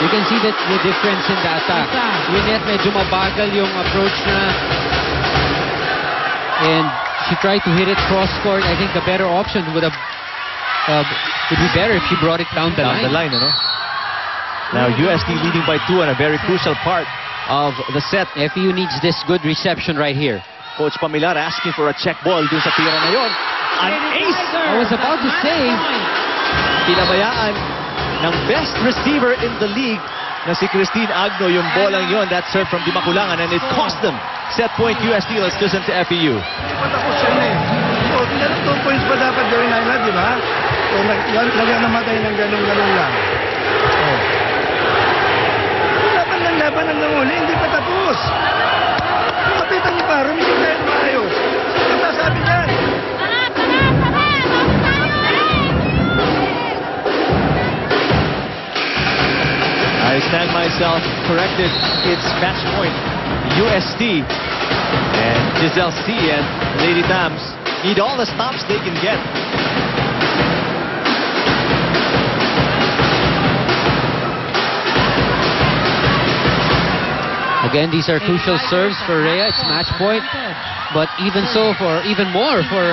You can see that the difference in the attack. Lynette medyo mabagal yung approach na. And she tried to hit it cross-court. I think the better option would be better if she brought it down the line. Now USD leading by 2 on a very crucial part of the set. FEU needs this good reception right here. Coach Pamilar asking for a check ball dun sa tira na yon. An ace! I was about to say, Pinabayaan ng best receiver in the league na si Christine Agno yung bolang yon, that serve from Dimakulangan, and it cost them set point USD. Let's listen to FEU. Patapos siya na eh. So, 2 points pa dapat gawin nila, di ba? So, namatay ng ganun-ganun lang. Oh. Laban ng nanguli, hindi pa tapos. Kapitan niyo pa, rumisip tayo maayos. Ang sasabi niyan. I stand myself corrected. It's match point USD. And Giselle C and Lady Dams need all the stops they can get. again, these are crucial serves for Rhea. It's match point. But even more for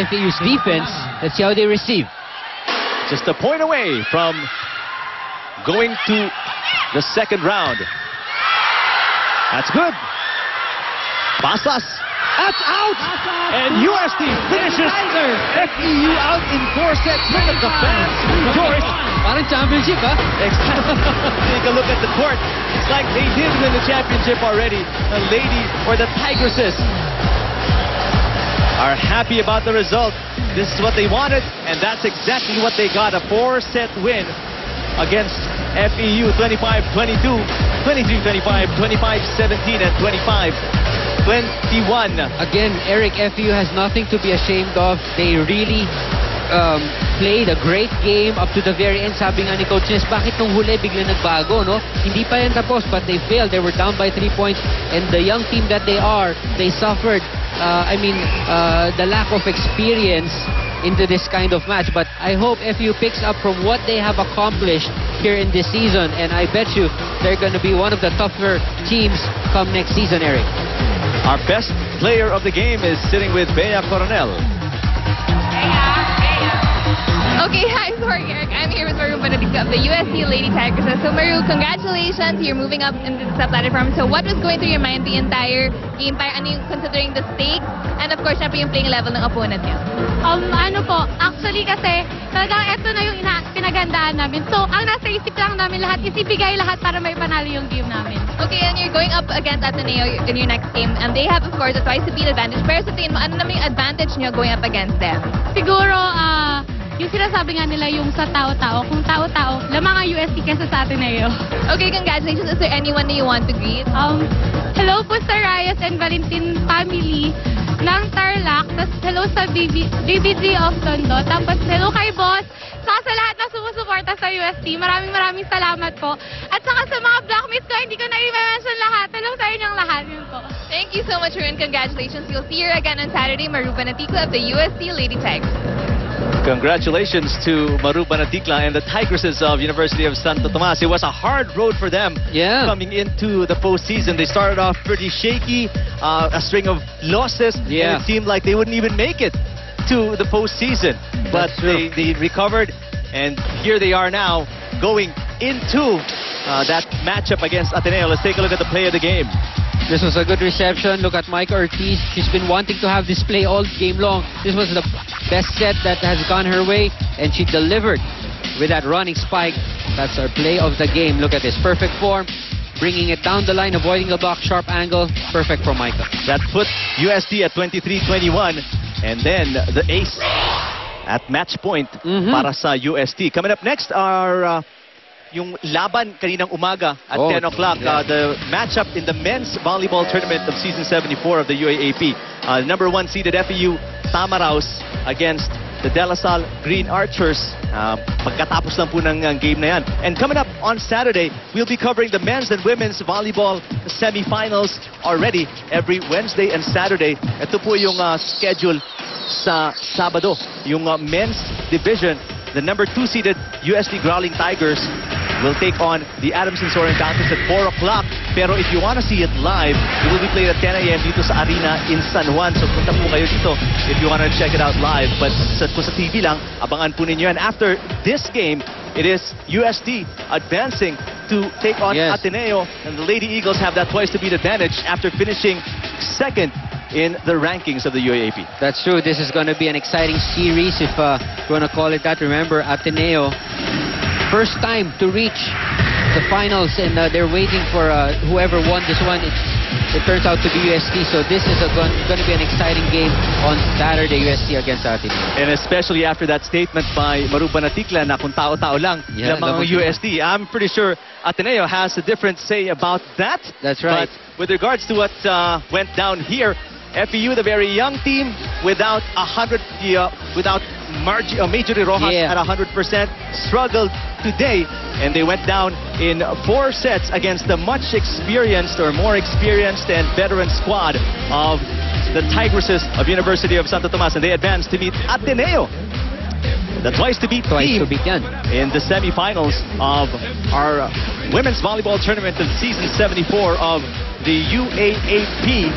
FEU's defense, let's see how they receive. Just a point away from going to the second round. That's good. Basas. That's out. And USD finishes FEU out in 4 sets. Look at the fans. Rejoice. Parang championship, huh? Take a look at the court. It's like they did win the championship already. The lady or the Tigresses are happy about the result. This is what they wanted, and that's exactly what they got. A 4-set win against FEU, 25-22, 23-25, 25-17, and 25-21. Again, Eric, FEU has nothing to be ashamed of. They really played a great game up to the very end. Sabi nga ni Coach Nes, bakit nung huli bigla nagbago, no? Hindi pa yan tapos, but they failed. They were down by 3 points. And the young team that they are, they suffered, the lack of experience into this kind of match. But I hope FEU picks up from what they have accomplished here in this season. And I bet you they're going to be one of the tougher teams come next season, Eric. Our best player of the game is sitting with Bea Coronel. Okay, hi, sorry, Eric. I'm here with Maru Benedicta of the USD Lady Tigresses. So, Maru, congratulations. You're moving up into the platform. So, what was going through your mind the entire game? Considering the stakes? And, of course, syempre yung playing level ng opponent niyo. Actually kasi, talagang ito na yung pinagandaan namin. So, ang nasa isip lang namin lahat is ibigay lahat para may panalo yung game namin. Okay, and you're going up against Ateneo in your next game. And they have, of course, a twice-to-beat advantage. Pero sa tingin mo, ano naman yung advantage niyo going up against them? Siguro, yung sinasabi nga nila yung sa tao-tao. Kung tao-tao, lamang ang USD kesa sa Ateneo. Okay, congratulations. Is there anyone that you want to greet? Hello po sa Reyes and Valentin family ng Tarlac. Tapos hello sa BBG of Tondo. Tapos hello kay boss. Saka sa lahat na sumusuporta sa USD. Maraming salamat po. At saka sa mga blackmates ko, hindi ko na i-mention lahat. Hello sa inyong lahat. Yun po. Thank you so much, Ruin. Congratulations. You'll see her again on Saturday. Maru Benedicta of the USD Lady Tigers. Congratulations to Maru Banatikla and the Tigresses of University of Santo Tomas. It was a hard road for them coming into the postseason. They started off pretty shaky, a string of losses, and it seemed like they wouldn't even make it to the postseason. But they recovered, and here they are now going into that matchup against Ateneo. Let's take a look at the play of the game. This was a good reception. Look at Micah Ortiz. She's been wanting to have this play all game long. This was the best set that has gone her way, and she delivered with that running spike. That's our play of the game. Look at this. Perfect form. Bringing it down the line, avoiding the block, sharp angle. Perfect for Micah. That put USD at 23-21. And then the ace at match point para sa USD. Coming up next are yung laban kaninang umaga at 10 o'clock. The matchup in the men's volleyball tournament of season 74 of the UAAP. Number 1 seeded FEU Tamaraos against the De La Salle Green Archers. Pagkatapos lang po ng game na yan. And coming up on Saturday, we'll be covering the men's and women's volleyball semifinals already every Wednesday and Saturday. Ito po yung schedule sa Sabado. Yung men's division the number 2 seeded UST Growling Tigers will take on the Adamson Soaring Falcons at 4 o'clock. Pero if you want to see it live, it will be played at 10 a.m. dito sa Arena in San Juan. So punta po kayo dito if you want to check it out live. But kung sa TV lang, abangan po ninyo. And after this game, it is UST advancing to take on Ateneo. And the Lady Eagles have that twice to beat advantage after finishing second in the rankings of the UAAP. That's true. This is going to be an exciting series if you want to call it that. Remember, Ateneo, first time to reach the finals, and they're waiting for whoever won this one. It turns out to be UST, so this is going to be an exciting game on Saturday, UST against Ateneo. And especially after that statement by Maru Banaticla na kung tao-tao lang mga UST. I'm pretty sure Ateneo has a different say about that. That's right. But with regards to what went down here, FEU, the very young team, without Major Rojas at 100%, struggled today, and they went down in 4 sets against the much experienced or more experienced and veteran squad of the Tigresses of University of Santo Tomas, and they advanced to meet Ateneo, the twice-to-beat team in the semifinals of our women's volleyball tournament of season 74 of the UAAP.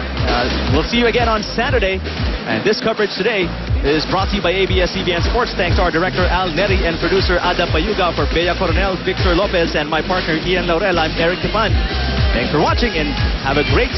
We'll see you again on Saturday. And this coverage today is brought to you by ABS-CBN Sports. Thanks to our director Al Neri and producer Ada Payuga. For Bea Coronel, Victor Lopez, and my partner Ian Laurel, I'm Eric Tapan. Thanks for watching and have a great